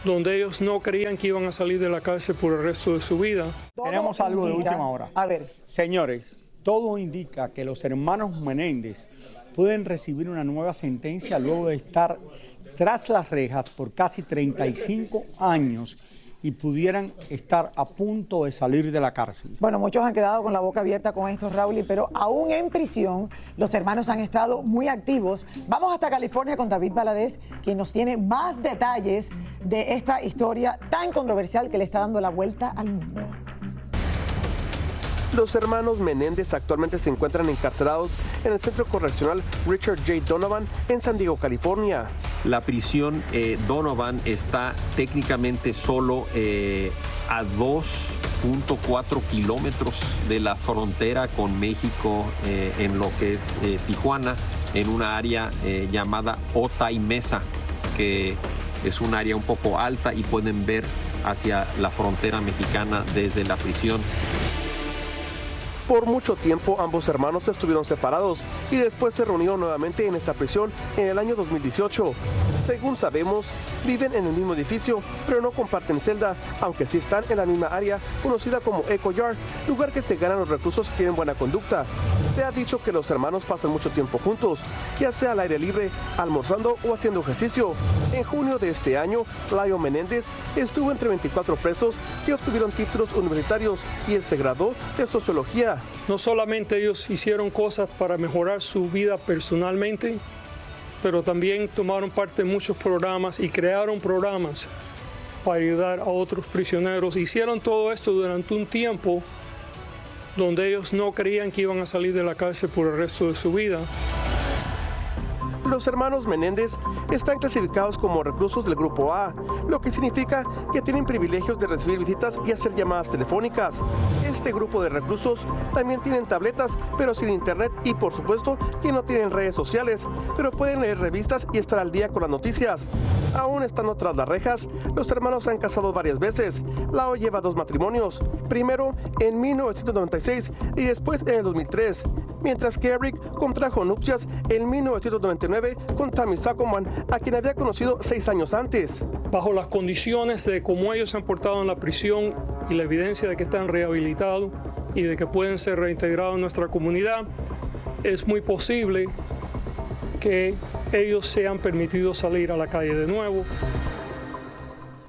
donde ellos no creían que iban a salir de la cárcel por el resto de su vida. Tenemos algo de última hora. A ver. Señores, todo indica que los hermanos Menéndez pueden recibir una nueva sentencia luego de estar tras las rejas por casi 35 años y pudieran estar a punto de salir de la cárcel. Bueno, muchos han quedado con la boca abierta con esto, Raúl, pero aún en prisión los hermanos han estado muy activos. Vamos hasta California con David Valadez, quien nos tiene más detalles de esta historia tan controversial que le está dando la vuelta al mundo. Los hermanos Menéndez actualmente se encuentran encarcelados en el Centro Correccional Richard J. Donovan en San Diego, California. La prisión Donovan está técnicamente solo a 2.4 kilómetros de la frontera con México en lo que es Tijuana, en una área llamada Otay Mesa, que es un área un poco alta y pueden ver hacia la frontera mexicana desde la prisión. Por mucho tiempo ambos hermanos estuvieron separados y después se reunieron nuevamente en esta prisión en el año 2018. Según sabemos, viven en el mismo edificio, pero no comparten celda, aunque sí están en la misma área conocida como Echo Yard, lugar que se ganan los reclusos que tienen buena conducta. Se ha dicho que los hermanos pasan mucho tiempo juntos, ya sea al aire libre, almorzando o haciendo ejercicio. En junio de este año, Layo Menéndez estuvo entre 24 presos que obtuvieron títulos universitarios y él se graduó de sociología. No solamente ellos hicieron cosas para mejorar su vida personalmente, pero también tomaron parte en muchos programas y crearon programas para ayudar a otros prisioneros. Hicieron todo esto durante un tiempo donde ellos no creían que iban a salir de la cárcel por el resto de su vida. Los hermanos Menéndez están clasificados como reclusos del Grupo A, lo que significa que tienen privilegios de recibir visitas y hacer llamadas telefónicas. Este grupo de reclusos también tienen tabletas, pero sin internet y por supuesto que no tienen redes sociales, pero pueden leer revistas y estar al día con las noticias. Aún estando tras las rejas, los hermanos se han casado varias veces. Lao lleva 2 matrimonios, primero en 1996 y después en el 2003, mientras que Eric contrajo nupcias en 1999 con Tammy Saccoman, a quien había conocido 6 años antes. Bajo las condiciones de cómo ellos se han portado en la prisión y la evidencia de que están rehabilitados y de que pueden ser reintegrados en nuestra comunidad, es muy posible que ellos sean permitidos salir a la calle de nuevo.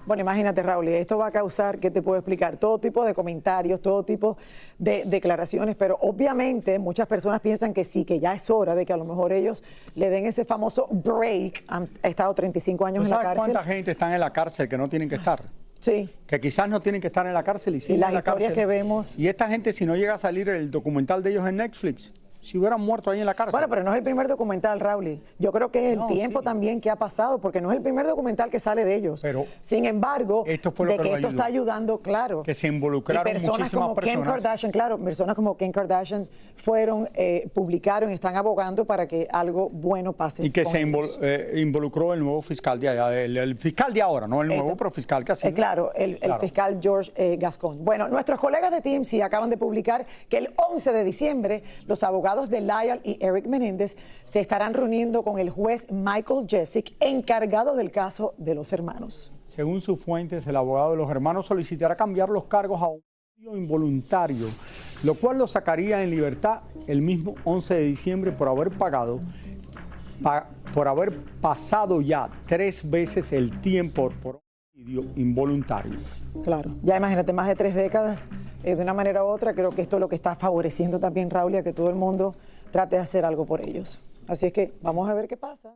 Bueno, imagínate, Raúl, esto va a causar, ¿qué te puedo explicar? Todo tipo de comentarios, todo tipo de declaraciones, pero obviamente muchas personas piensan que sí, que ya es hora de que a lo mejor ellos le den ese famoso break. Han estado 35 años en la cárcel. ¿Cuánta gente está en la cárcel que no tienen que estar? Sí. Que quizás no tienen que estar en la cárcel y siguen las en la historias cárcel. que vemos. Y esta gente, si no llega a salir el documental de ellos en Netflix, si hubieran muerto ahí en la cárcel. Bueno, pero no es el primer documental, Raúl. Yo creo que es el tiempo también que ha pasado, porque no es el primer documental que sale de ellos. Pero sin embargo, esto fue lo que esto está ayudando, claro. Que se involucraron muchísimas como personas. Kim Kardashian, claro, personas como Kim Kardashian fueron, publicaron, están abogando para que algo bueno pase. Y que se involucró el nuevo fiscal de allá, el fiscal de ahora, no el nuevo, pero fiscal que ha sido. Claro, el fiscal George Gascon. Bueno, nuestros colegas de TMC acaban de publicar que el 11 de diciembre los abogados de Lyle y Eric Menéndez se estarán reuniendo con el juez Michael Jessic, encargado del caso de los hermanos. Según sus fuentes, el abogado de los hermanos solicitará cambiar los cargos a homicidio involuntario, lo cual lo sacaría en libertad el mismo 11 de diciembre por haber pasado ya 3 veces el tiempo por homicidio involuntario. Claro, ya imagínate, más de 3 décadas, de una manera u otra, creo que esto es lo que está favoreciendo también, Raúl, a que todo el mundo trate de hacer algo por ellos. Así es que vamos a ver qué pasa.